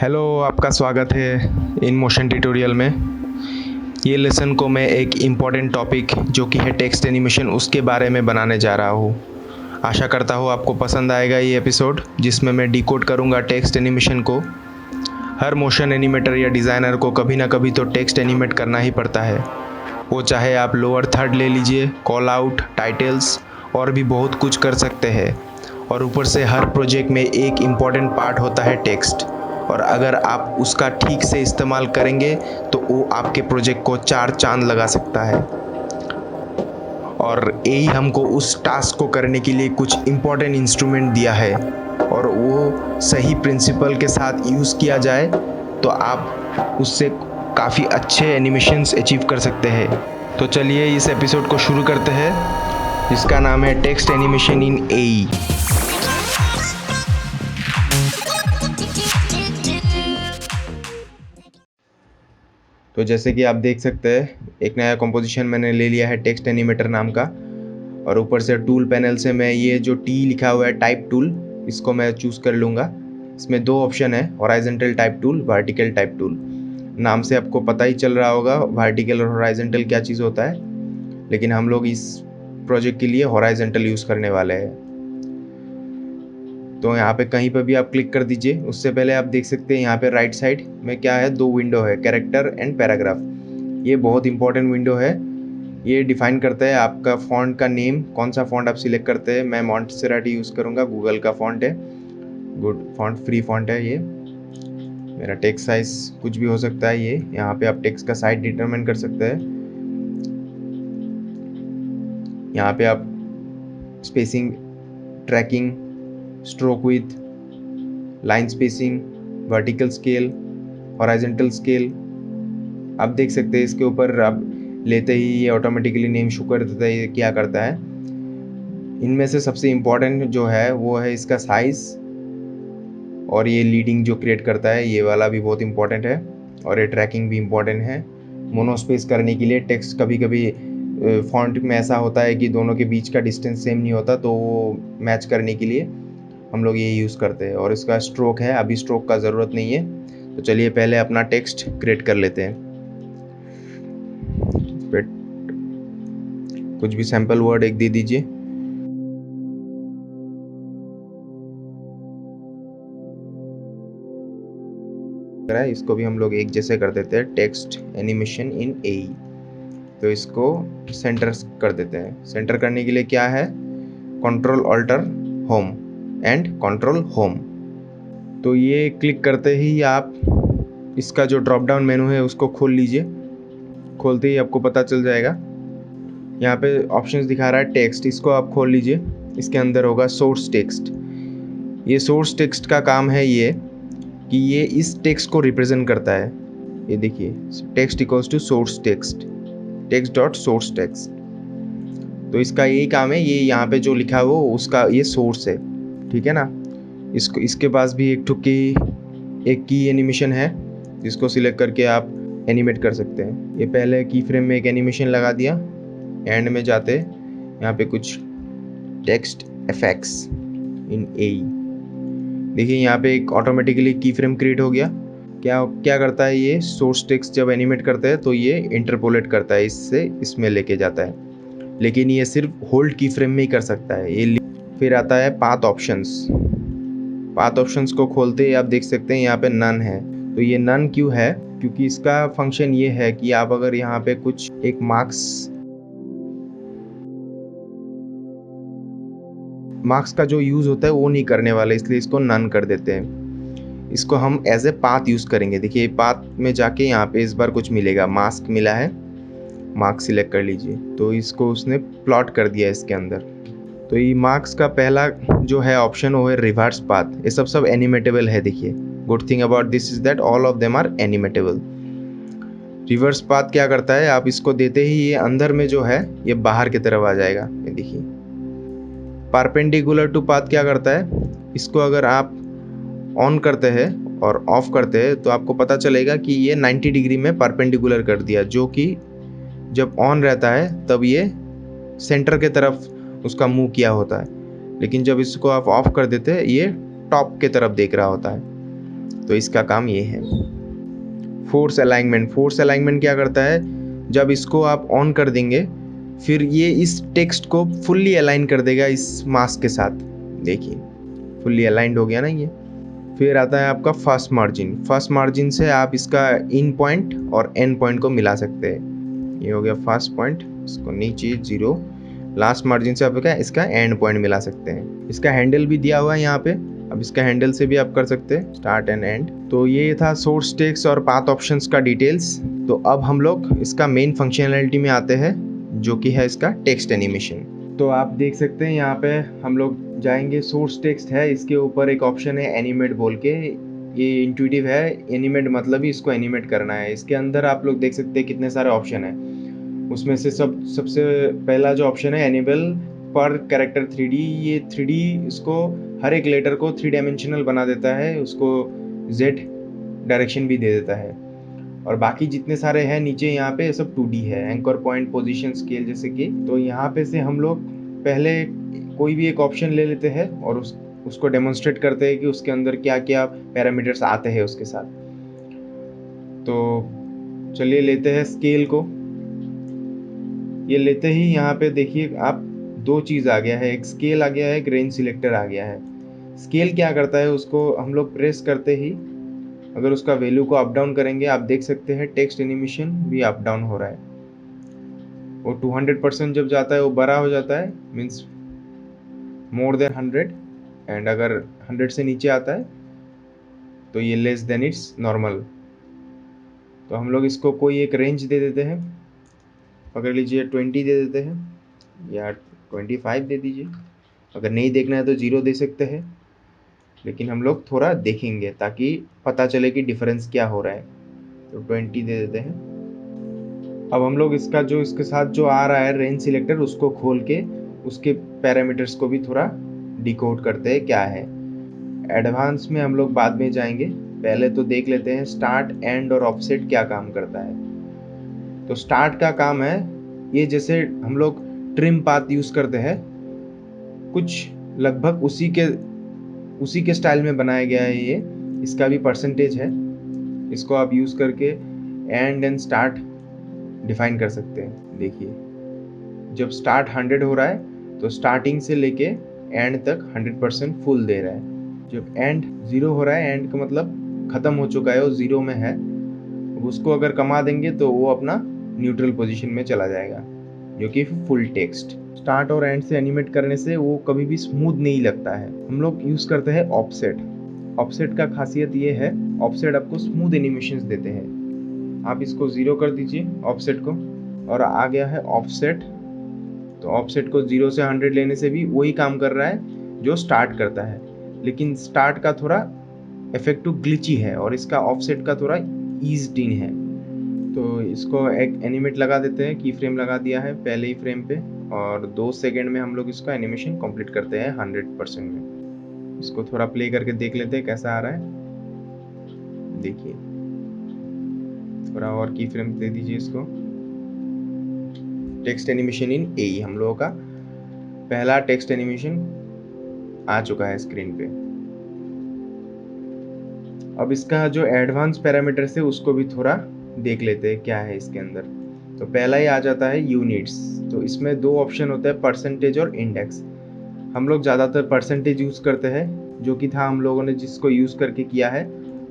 Hello, आपका स्वागत है इन मोशन ट्यूटोरियल में। ये लेसन को मैं एक इम्पॉर्टेंट टॉपिक जो कि है टेक्स्ट एनिमेशन उसके बारे में बनाने जा रहा हूँ। आशा करता हूँ आपको पसंद आएगा ये एपिसोड, जिसमें मैं डिकोड करूँगा टेक्स्ट एनिमेशन को। हर मोशन एनिमेटर या डिज़ाइनर को कभी ना कभी तो टेक्स्ट एनिमेट करना ही पड़ता है। वो चाहे आप लोअर थर्ड ले लीजिए, कॉल आउट, टाइटल्स और भी बहुत कुछ कर सकते हैं। और ऊपर से हर प्रोजेक्ट में एक इम्पॉर्टेंट पार्ट होता है टेक्स्ट, और अगर आप उसका ठीक से इस्तेमाल करेंगे तो वो आपके प्रोजेक्ट को 4 चांद लगा सकता है। और यही हमको उस टास्क को करने के लिए कुछ इम्पॉर्टेंट इंस्ट्रूमेंट दिया है, और वो सही प्रिंसिपल के साथ यूज़ किया जाए तो आप उससे काफ़ी अच्छे एनिमेशंस अचीव कर सकते हैं। तो चलिए इस एपिसोड को शुरू करते हैं, जिसका नाम है टेक्स्ट एनिमेशन इन एई। तो जैसे कि आप देख सकते हैं, एक नया कंपोजिशन मैंने ले लिया है टेक्स्ट एनिमेटर नाम का। और ऊपर से टूल पैनल से मैं ये जो टी लिखा हुआ है टाइप टूल, इसको मैं चूज़ कर लूँगा। इसमें 2 ऑप्शन है, horizontal type tool, vertical type tool. नाम से आपको पता ही चल रहा होगा वर्टिकल और हॉराइजेंटल क्या चीज़ होता है, लेकिन हम लोग इस प्रोजेक्ट के लिए हॉराइजेंटल यूज़ करने वाले हैं। तो यहाँ पे कहीं पर भी आप क्लिक कर दीजिए। उससे पहले आप देख सकते हैं यहाँ पे राइट साइड में क्या है, 2 विंडो है, कैरेक्टर एंड पैराग्राफ। ये बहुत इंपॉर्टेंट विंडो है। ये डिफाइन करता है आपका फॉन्ट का नेम, कौन सा फॉन्ट आप सिलेक्ट करते हैं। मैं मॉन्टेसेराटी यूज़ करूँगा, गूगल का फॉन्ट है, गुड फॉन्ट, फ्री फॉन्ट है ये। मेरा टेक्स्ट साइज कुछ भी हो सकता है। ये यहाँ पे आप टेक्स्ट का साइज डिटरमाइन कर सकते हैं। यहाँ पे आप spacing, tracking, stroke with, line spacing, vertical scale, horizontal scale आप देख सकते हैं। इसके ऊपर आप लेते ही ये ऑटोमेटिकली नेम शो कर देता है। ये क्या करता है, इनमें से सबसे इम्पॉर्टेंट जो है वो है इसका साइज, और ये लीडिंग जो क्रिएट करता है ये वाला भी बहुत इंपॉर्टेंट है, और ये ट्रैकिंग भी इम्पॉर्टेंट है। मोनोस्पेस करने के लिए टेक्स्ट कभी कभी फॉन्ट में ऐसा होता है कि दोनों के बीच का डिस्टेंस सेम नहीं होता, तो वो मैच करने के लिए हम लोग ये यूज़ करते हैं। और इसका स्ट्रोक है, अभी स्ट्रोक का ज़रूरत नहीं है। तो चलिए पहले अपना टेक्स्ट क्रिएट कर लेते हैं। कुछ भी सैम्पल वर्ड एक दे दीजिए। इसको भी हम लोग एक जैसे कर देते हैं, टेक्स्ट एनिमेशन इन एई। तो इसको सेंटर कर देते हैं। सेंटर करने के लिए क्या है, control alt home and control home. तो ये क्लिक करते ही आप इसका जो ड्रॉप डाउन मेनू है उसको खोल लीजिए। खोलते ही आपको पता चल जाएगा, यहाँ पे ऑप्शंस दिखा रहा है टेक्स्ट, इसको आप खोल लीजिए। इसके अंदर होगा सोर्स टेक्स्ट। ये सोर्स टेक्स्ट का काम है ये कि ये इस टेक्स्ट को रिप्रेजेंट करता है। ये देखिए, text equals to source text, text dot source text. तो इसका यही काम है, ये यहाँ पे जो लिखा है वो उसका ये सोर्स है, ठीक है ना। इसको इसके पास भी एक की एनिमेशन है, जिसको सिलेक्ट करके आप एनिमेट कर सकते हैं। ये पहले की फ्रेम में एक एनिमेशन लगा दिया। एंड में जाते यहाँ पे कुछ टेक्स्ट इफेक्ट्स इन एई। देखिए यहाँ पे एक ऑटोमेटिकली की फ्रेम क्रिएट हो गया। क्या करता है, ये सोर्स टेक्स्ट जब एनिमेट करते हैं तो ये इंटरपोलेट करता है, इससे इसमें लेके जाता है, लेकिन ये सिर्फ होल्ड की फ्रेम में ही कर सकता है ये। फिर आता है पाथ ऑप्शंस। पाथ ऑप्शंस को खोलते ही आप देख सकते हैं यहाँ पे नन है। तो ये नन क्यों है, क्योंकि इसका फंक्शन ये है कि आप अगर यहाँ पे कुछ एक मार्क्स का जो यूज़ होता है वो नहीं करने वाले, इसलिए इसको नन कर देते हैं। इसको हम एज ए पाथ यूज़ करेंगे। देखिए पाथ में जाके यहाँ पे इस बार कुछ मिलेगा, मास्क मिला है, मार्क्स सिलेक्ट कर लीजिए। तो इसको उसने प्लॉट कर दिया इसके अंदर। तो ये मार्क्स का पहला जो है ऑप्शन वो है रिवर्स पाथ। ये सब एनिमेटेबल है। देखिए, good thing about this is that all of them are animatable. Reverse path क्या करता है, आप इसको देते ही ये अंदर में जो है ये बाहर की तरफ आ जाएगा। ये देखिए, परपेंडिकुलर टू पाथ क्या करता है, इसको अगर आप ऑन करते हैं और ऑफ करते हैं तो आपको पता चलेगा कि ये 90 डिग्री में परपेंडिकुलर कर दिया, जो कि जब ऑन रहता है तब ये सेंटर के तरफ उसका मुंह किया होता है, लेकिन जब इसको आप ऑफ कर देते हैं ये टॉप के तरफ देख रहा होता है। तो इसका काम ये है। फोर्स अलाइनमेंट, फोर्स अलाइनमेंट क्या करता है, जब इसको आप ऑन कर देंगे फिर ये इस टेक्स्ट को फुल्ली अलाइन कर देगा इस मास्क के साथ। देखिए फुल्ली अलाइंड हो गया ना ये। फिर आता है आपका फर्स्ट मार्जिन। फर्स्ट मार्जिन से आप इसका इन पॉइंट और एंड पॉइंट को मिला सकते हैं। ये हो गया फर्स्ट पॉइंट, इसको नीचे 0। लास्ट मार्जिन से आप क्या इसका एंड पॉइंट मिला सकते हैं। इसका हैंडल भी दिया हुआ है यहाँ पे, अब इसका हैंडल से भी आप कर सकते हैं स्टार्ट एंड एंड। तो ये था सोर्स टेक्स्ट और पाथ ऑप्शंस का डिटेल्स। तो अब हम लोग इसका मेन फंक्शनैलिटी में आते हैं, जो कि है इसका टेक्स्ट एनिमेशन। तो आप देख सकते हैं यहाँ पे हम लोग जाएंगे, सोर्स टेक्स्ट है, इसके ऊपर एक ऑप्शन है एनिमेट बोल के। ये इंट्यूटिव है, एनिमेट मतलब ही इसको एनिमेट करना है। इसके अंदर आप लोग देख सकते हैं कितने सारे ऑप्शन है। उसमें से सबसे पहला जो ऑप्शन है एनेबल पर कैरेक्टर 3D। ये 3D इसको हर एक लेटर को 3 डायमेंशनल बना देता है, उसको Z डायरेक्शन भी दे देता है। और बाकी जितने सारे हैं नीचे यहाँ पे सब 2D है, एंकर पॉइंट, पोजीशन, स्केल जैसे कि। तो यहाँ पे से हम लोग पहले कोई भी एक ऑप्शन ले लेते हैं और उसको डेमोन्स्ट्रेट करते हैं कि उसके अंदर क्या क्या पैरामीटर्स आते हैं उसके साथ। तो चलिए लेते हैं स्केल को। ये लेते ही यहाँ पे देखिए आप 2 चीज़ आ गया है, एक स्केल आ गया है, एक रेंज सिलेक्टर आ गया है। स्केल क्या करता है, उसको हम लोग प्रेस करते ही अगर उसका वैल्यू को अप डाउन करेंगे, आप देख सकते हैं टेक्स्ट एनिमेशन भी अप डाउन हो रहा है। वो 200% जब जाता है वो बड़ा हो जाता है, मीन्स मोर देन 100। एंड अगर 100 से नीचे आता है तो ये लेस देन इट्स नॉर्मल। तो हम लोग इसको कोई एक रेंज दे देते हैं, पकड़ लीजिए 20 दे देते हैं या 25 दे दीजिए। अगर नहीं देखना है तो 0 दे सकते हैं, लेकिन हम लोग थोड़ा देखेंगे ताकि पता चले कि डिफरेंस क्या हो रहा है। तो 20 दे देते हैं। अब हम लोग इसका जो इसके साथ जो आ रहा है रेंज सिलेक्टर, उसको खोल के उसके पैरामीटर्स को भी थोड़ा डिकोड करते हैं क्या है। एडवांस में हम लोग बाद में जाएंगे, पहले तो देख लेते हैं स्टार्ट, एंड और ऑफसेट क्या काम करता है। तो स्टार्ट का काम है, ये जैसे हम लोग ट्रिम पाथ यूज करते हैं, कुछ लगभग उसी के स्टाइल में बनाया गया है ये। इसका भी परसेंटेज है, इसको आप यूज करके एंड स्टार्ट डिफाइन कर सकते हैं। देखिए जब स्टार्ट 100 हो रहा है तो स्टार्टिंग से लेके एंड तक 100% फुल दे रहा है। जब एंड 0 हो रहा है, एंड का मतलब खत्म हो चुका है, वो 0 में है, उसको अगर कमा देंगे तो वो अपना न्यूट्रल पोजीशन में चला जाएगा, जो कि फुल टेक्स्ट। स्टार्ट और एंड से एनिमेट करने से वो कभी भी स्मूथ नहीं लगता है। हम लोग यूज करते हैं ऑफसेट। ऑफसेट का खासियत ये है, ऑफसेट आपको स्मूथ एनिमेशंस देते हैं। आप इसको 0 कर दीजिए ऑफसेट को, और आ गया है ऑफसेट। तो ऑफसेट को 0 से 100 लेने से भी वही काम कर रहा है जो स्टार्ट करता है, लेकिन स्टार्ट का थोड़ा इफेक्टिव ग्लिची है और इसका ऑफसेट का थोड़ा ईज्ड इन है। तो इसको एक एनिमेट लगा देते हैं, की फ्रेम लगा दिया है पहले ही फ्रेम पे, और 2 सेकेंड में हम लोग इसका एनिमेशन कंप्लीट करते हैं 100% में। इसको थोड़ा प्ले करके देख लेते हैं कैसा आ रहा है। देखिए थोड़ा और की फ्रेम दे दीजिए इसको। टेक्स्ट एनिमेशन इन ए, हम लोगों का पहला टेक्स्ट एनिमेशन आ चुका है स्क्रीन पे। अब इसका जो एडवांस पैरामीटर्स है उसको भी थोड़ा देख लेते हैं क्या है इसके अंदर। तो पहला ही आ जाता है यूनिट्स। तो इसमें 2 ऑप्शन होते हैं, परसेंटेज और इंडेक्स। हम लोग ज़्यादातर परसेंटेज यूज़ करते हैं, जो कि था हम लोगों ने जिसको यूज़ करके किया है,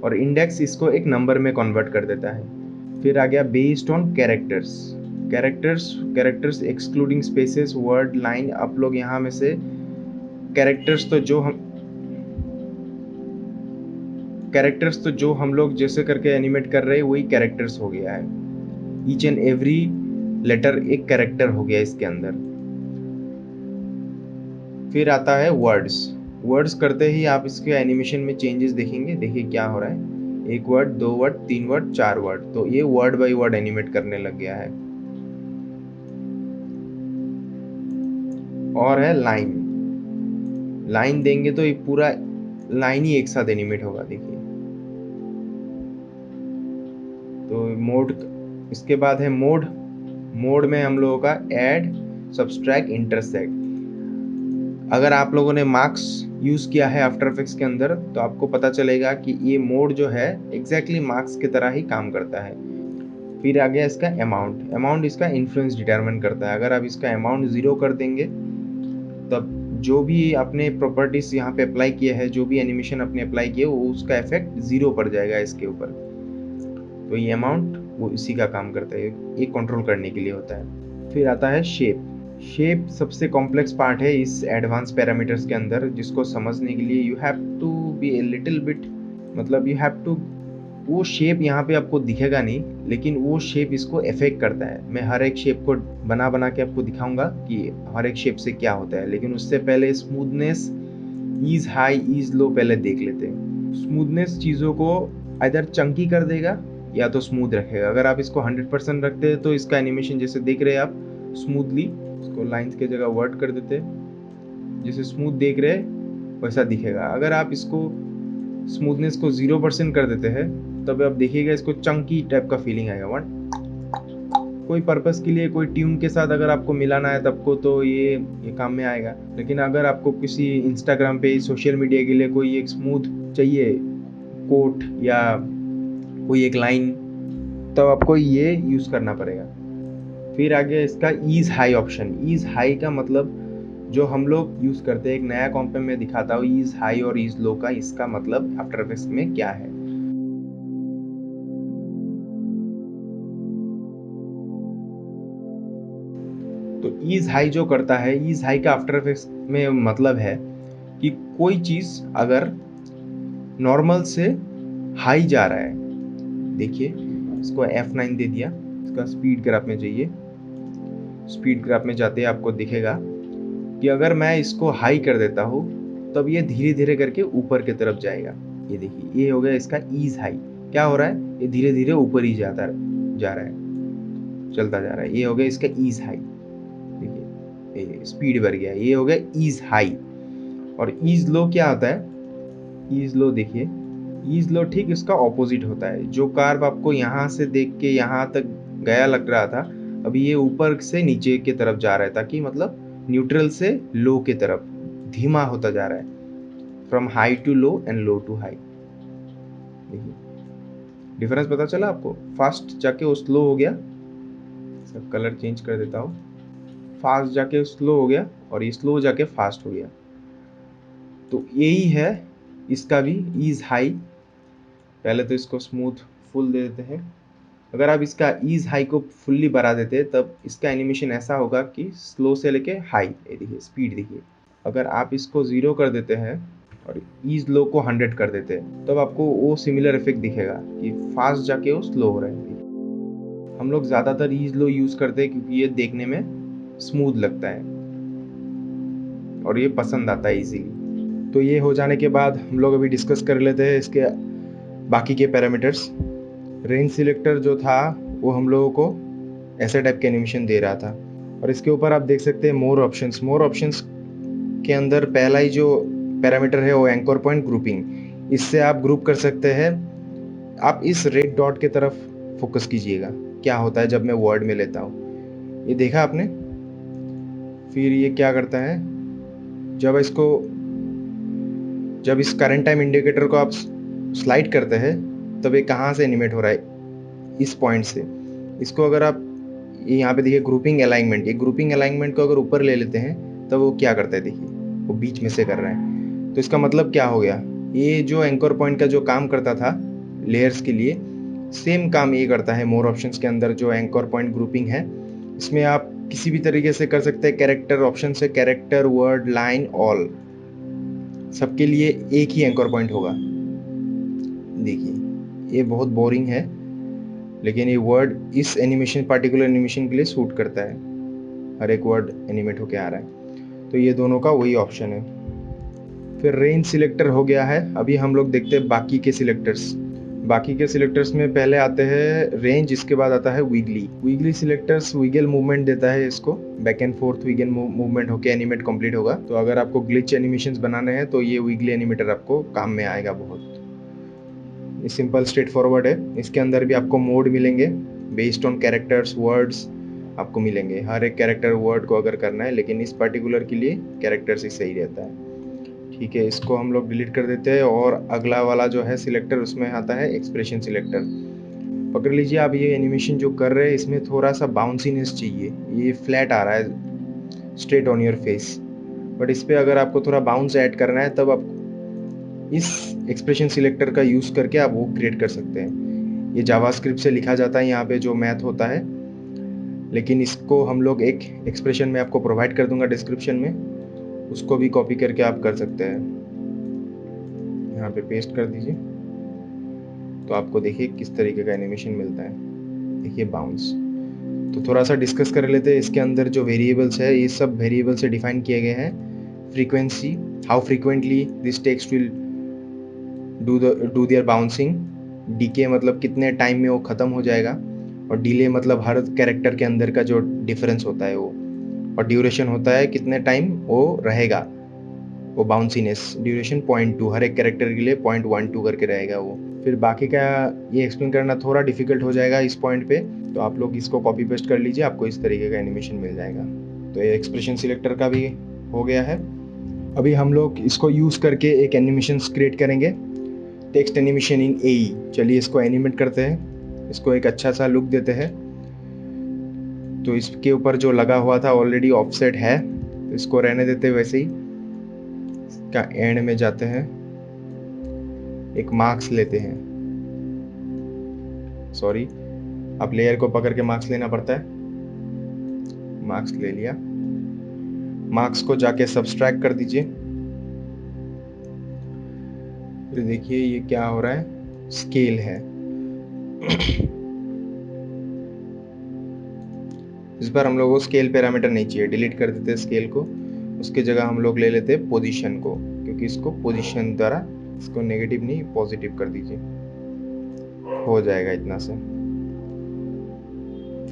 और इंडेक्स इसको एक नंबर में कन्वर्ट कर देता है। फिर आ गया based on characters. Characters excluding spaces, word, line. आप लोग यहाँ में से कैरेक्टर्स तो जो हम लोग जैसे करके एनिमेट कर रहे हैं वही कैरेक्टर्स हो गया है। ईच एंड एवरी लेटर एक कैरेक्टर हो गया इसके अंदर। फिर आता है वर्ड्स करते ही आप इसके एनिमेशन में चेंजेस देखेंगे। देखिए क्या हो रहा है, 1 वर्ड, 2 वर्ड, 3 वर्ड, 4 वर्ड, तो ये वर्ड बाय वर्ड एनिमेट करने लग गया है। और है लाइन देंगे तो ये पूरा लाइन ही एक साथ एनिमेट होगा। देखिए तो मोड, इसके बाद है मोड में हम लोगों का ऐड, सब्सट्रैक्ट, इंटरसेक्ट। अगर आप लोगों ने मार्क्स यूज़ किया है आफ्टर इफेक्ट्स के अंदर, तो आपको पता चलेगा कि ये मोड जो है एग्जैक्टली मार्क्स की तरह ही काम करता है। फिर आ गया इसका अमाउंट। अमाउंट इसका इन्फ्लुएंस डिटरमाइन करता है। अगर आप इसका अमाउंट 0 कर देंगे तब जो भी आपने प्रॉपर्टीज यहाँ पे अप्लाई किए हैं, जो भी एनिमेशन आपने अप्लाई किए, वो उसका इफेक्ट 0 पड़ जाएगा इसके ऊपर। तो ये अमाउंट वो इसी का काम करता है, ये कंट्रोल करने के लिए होता है। फिर आता है शेप। शेप सबसे कॉम्प्लेक्स पार्ट है इस एडवांस पैरामीटर्स के अंदर, जिसको समझने के लिए you have to be a little bit, मतलब यू हैव टू, वो शेप यहाँ पे आपको दिखेगा नहीं, लेकिन वो शेप इसको इफेक्ट करता है। मैं हर एक शेप को बना बना के आपको दिखाऊंगा कि हर एक शेप से क्या होता है, लेकिन उससे पहले स्मूथनेस, ईज हाई ईज लो पहले देख लेते हैं। स्मूथनेस चीज़ों को इधर चंकी कर देगा या तो स्मूथ रखेगा। अगर आप इसको 100% रखते हैं तो इसका एनिमेशन जैसे देख रहे हैं आप स्मूथली, इसको लाइंस की जगह वर्ड कर देते हैं, जैसे स्मूथ देख रहे हैं वैसा दिखेगा। अगर आप इसको स्मूथनेस को 0% कर देते हैं तब आप देखिएगा इसको चंकी टाइप का फीलिंग आएगा। कोई पर्पस के लिए, कोई ट्यून के साथ अगर आपको मिलाना है तब को तो ये काम में आएगा। लेकिन अगर आपको किसी इंस्टाग्राम पे, सोशल मीडिया के लिए कोई एक स्मूथ चाहिए कोट या कोई एक लाइन, तब आपको ये यूज़ करना पड़ेगा। फिर आगे इसका ease high option. Ease high का मतलब जो हम लोग यूज़ करते हैं, एक नया कॉम्प में दिखाता हूँ ईज हाई और ईज लो का, इसका मतलब आफ्टर इफेक्ट्स में क्या है। तो ईज हाई जो करता है, ईज हाई का आफ्टर इफेक्ट्स में मतलब है कि कोई चीज़ अगर नॉर्मल से हाई जा रहा है, देखिए इसको F9 दे दिया, इसका स्पीड ग्राफ में जाइए। स्पीड ग्राफ में जाते ही आपको दिखेगा कि अगर मैं इसको हाई कर देता हूँ तब ये धीरे धीरे करके ऊपर की तरफ जाएगा। ये देखिए, ये हो गया इसका ईज हाई। क्या हो रहा है, ये धीरे धीरे ऊपर ही जा रहा है, चलता जा रहा है। ये हो गया इसका ईज हाई। देखिए स्पीड बढ़ गया, ये हो गया ईज हाई। और ईज लो क्या होता है, ईज लो देखिए, ईज लो ठीक इसका ऑपोजिट होता है। जो कार्व आपको यहाँ से देख के यहाँ तक गया लग रहा था, अभी ये ऊपर से नीचे की तरफ जा रहा है, ताकि मतलब न्यूट्रल से लो की तरफ धीमा होता जा रहा है, from high to low and low to high. देखिए डिफरेंस पता चला आपको, फास्ट जाके वो स्लो हो गया। सब कलर चेंज कर देता हूँ, फास्ट जाके स्लो हो गया और ये स्लो जाके फास्ट हो गया। तो यही है इसका भी ईज हाई। पहले तो इसको स्मूथ फुल दे देते हैं। अगर आप इसका ईज हाई को फुल्ली बढ़ा देते हैं तब इसका एनिमेशन ऐसा होगा कि स्लो से लेके हाई, ये देखिए स्पीड देखिए। अगर आप इसको 0 कर देते हैं और ईज लो को 100 कर देते हैं तब आपको वो सिमिलर इफेक्ट दिखेगा कि फास्ट जाके वो स्लो हो रहा है। हम लोग ज़्यादातर ईज लो यूज़ करते हैं क्योंकि ये देखने में स्मूथ लगता है और ये पसंद आता है इजीली। तो ये हो जाने के बाद हम लोग अभी डिस्कस कर लेते हैं इसके बाकी के पैरामीटर्स। रेंज सिलेक्टर जो था वो हम लोगों को ऐसे टाइप के एनिमेशन दे रहा था, और इसके ऊपर आप देख सकते हैं मोर ऑप्शंस। मोर ऑप्शंस के अंदर पहला ही जो पैरामीटर है वो एंकर पॉइंट ग्रुपिंग। इससे आप ग्रुप कर सकते हैं। आप इस रेड डॉट के तरफ फोकस कीजिएगा, क्या होता है जब मैं वर्ड में लेता हूँ, ये देखा आपने। फिर ये क्या करता है, जब इस करंट टाइम इंडिकेटर को आप स्लाइड करते हैं तब ये कहाँ से एनिमेट हो रहा है, इस पॉइंट से। इसको अगर आप यहाँ पे देखिए ग्रुपिंग अलाइनमेंट, ये ग्रुपिंग अलाइनमेंट को अगर ऊपर ले लेते हैं तब वो क्या करता है, देखिए वो बीच में से कर रहा है। तो इसका मतलब क्या हो गया, ये जो एंकर पॉइंट का जो काम करता था लेयर्स के लिए, सेम काम ये करता है मोर ऑप्शंस के अंदर। जो एंकर पॉइंट ग्रुपिंग है इसमें आप किसी भी तरीके से कर सकते हैं। कैरेक्टर ऑप्शन से कैरेक्टर, वर्ड, लाइन, ऑल, सबके लिए एक ही एंकर पॉइंट होगा। देखिए ये बहुत बोरिंग है, लेकिन ये वर्ड इस एनिमेशन, पार्टिकुलर एनिमेशन के लिए सूट करता है। हर एक वर्ड एनिमेट होके आ रहा है, तो ये दोनों का वही ऑप्शन है। फिर रेंज सिलेक्टर हो गया है। अभी हम लोग देखते हैं बाकी के सिलेक्टर्स। बाकी के सिलेक्टर्स में पहले आते हैं रेंज, इसके बाद आता है wiggly. Wiggly selectors wiggle movement देता है इसको, back and forth wiggle movement होके एनिमेट कंप्लीट होगा। तो अगर आपको ग्लिच एनिमेशंस बनाने हैं तो ये विगली एनिमेटर आपको काम में आएगा बहुत। ये सिंपल स्ट्रेट फॉरवर्ड है। इसके अंदर भी आपको मोड मिलेंगे बेस्ड ऑन कैरेक्टर्स, वर्ड्स आपको मिलेंगे। हर एक कैरेक्टर वर्ड को अगर करना है, लेकिन इस पर्टिकुलर के लिए कैरेक्टर्स ही सही रहता है। ठीक है, इसको हम लोग डिलीट कर देते हैं और अगला वाला जो है सिलेक्टर, उसमें आता है एक्सप्रेशन सिलेक्टर। पकड़ लीजिए, आप ये एनिमेशन जो कर रहे हैं इसमें थोड़ा सा बाउंसीनेस चाहिए, ये फ्लैट आ रहा है straight on your face, but इस पर अगर आपको थोड़ा बाउंस ऐड करना है तब आप इस एक्सप्रेशन सिलेक्टर का यूज़ करके आप वो क्रिएट कर सकते हैं। ये जावास्क्रिप्ट से लिखा जाता है यहाँ पे जो मैथ होता है, लेकिन इसको हम लोग एक एक्सप्रेशन में आपको प्रोवाइड कर दूंगा डिस्क्रिप्शन में, उसको भी कॉपी करके आप कर सकते हैं। यहाँ पे पेस्ट कर दीजिए तो आपको देखिए किस तरीके का एनिमेशन मिलता है। देखिए बाउंस। तो थोड़ा सा डिस्कस कर लेते हैं, इसके अंदर जो वेरिएबल्स है ये सब वेरिएबल से डिफाइन किए गए हैं। Frequency, how frequently this text will do there bouncing. डीके मतलब कितने टाइम में वो ख़त्म हो जाएगा, और डिले मतलब हर कैरेक्टर के अंदर का जो डिफरेंस होता है वो, और ड्यूरेशन होता है कितने टाइम वो रहेगा, वो बाउंसीनेस ड्यूरेशन 0.2, हर एक कैरेक्टर के लिए 0.12 करके रहेगा वो। फिर बाकी का ये एक्सप्लेन करना थोड़ा डिफिकल्ट हो जाएगा इस पॉइंट पे, तो आप लोग इसको कॉपी पेस्ट कर लीजिए, आपको इस तरीके का एनिमेशन मिल जाएगा। तो ये एक्सप्रेशन सिलेक्टर का भी हो गया है। अभी हम लोग इसको यूज़ करके एक एनिमेशन क्रिएट करेंगे, टेक्स्ट एनिमेशन इन एई। चलिए इसको एनिमेट करते हैं, इसको एक अच्छा सा लुक देते हैं। तो इसके ऊपर जो लगा हुआ था ऑलरेडी ऑफसेट है, तो इसको रहने देते वैसे ही। इसका एंड में जाते हैं, एक मार्क्स लेते हैं, सॉरी आप लेयर को पकड़ के मार्क्स लेना पड़ता है। मार्क्स ले लिया, मार्क्स को जाके सब्सट्रैक्ट कर दीजिए। फिर देखिए ये क्या हो रहा है, स्केल है। इस बार हम लोग को स्केल पैरामीटर नहीं चाहिए, डिलीट कर देते हैं स्केल को। उसके जगह हम लोग ले लेते हैं पोजीशन को, क्योंकि इसको पोजीशन द्वारा, इसको नेगेटिव नहीं पॉजिटिव कर दीजिए, हो जाएगा इतना से।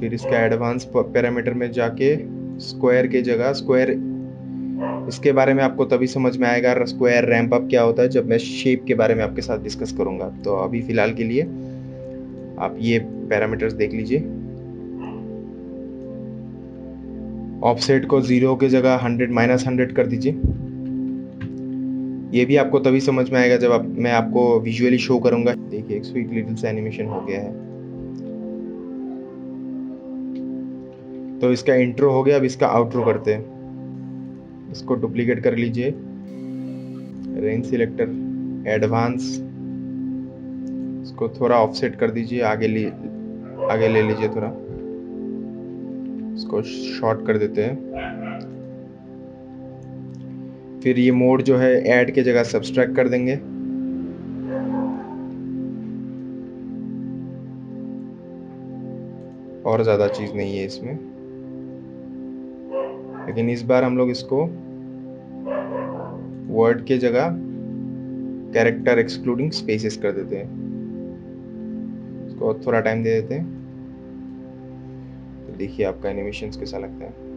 फिर इसका एडवांस पैरामीटर में जाके स्क्वायर के जगह स्क्वायर, इसके बारे में आपको तभी समझ में आएगा स्क्वायर रैंप अप क्या होता है जब मैं शेप के बारे में आपके साथ डिस्कस करूंगा। तो अभी फिलहाल के लिए आप ये पैरामीटर्स देख लीजिए। ऑफसेट को 0 के जगह 100 कर दीजिए। ये भी आपको तभी समझ में आएगा जब मैं आपको विजुअली शो करूंगा। देखिए एक स्वीट लिटिल सा एनिमेशन हो गया है। तो इसका इंट्रो हो गया, अब इसका आउट्रो करते हैं। इसको डुप्लीकेट कर लीजिए, रेंज सिलेक्टर, एडवांस, इसको थोड़ा ऑफसेट कर दीजिए, आगे ले लीजिए थोड़ा, इसको शॉर्ट कर देते हैं। फिर ये मोड जो है ऐड के जगह सब्सट्रैक्ट कर देंगे। और ज़्यादा चीज़ नहीं है इसमें, लेकिन इस बार हम लोग इसको वर्ड के जगह कैरेक्टर एक्सक्लूडिंग स्पेसेस कर देते हैं। इसको थोड़ा टाइम दे देते हैं, तो देखिए आपका एनिमेशन कैसा लगता है।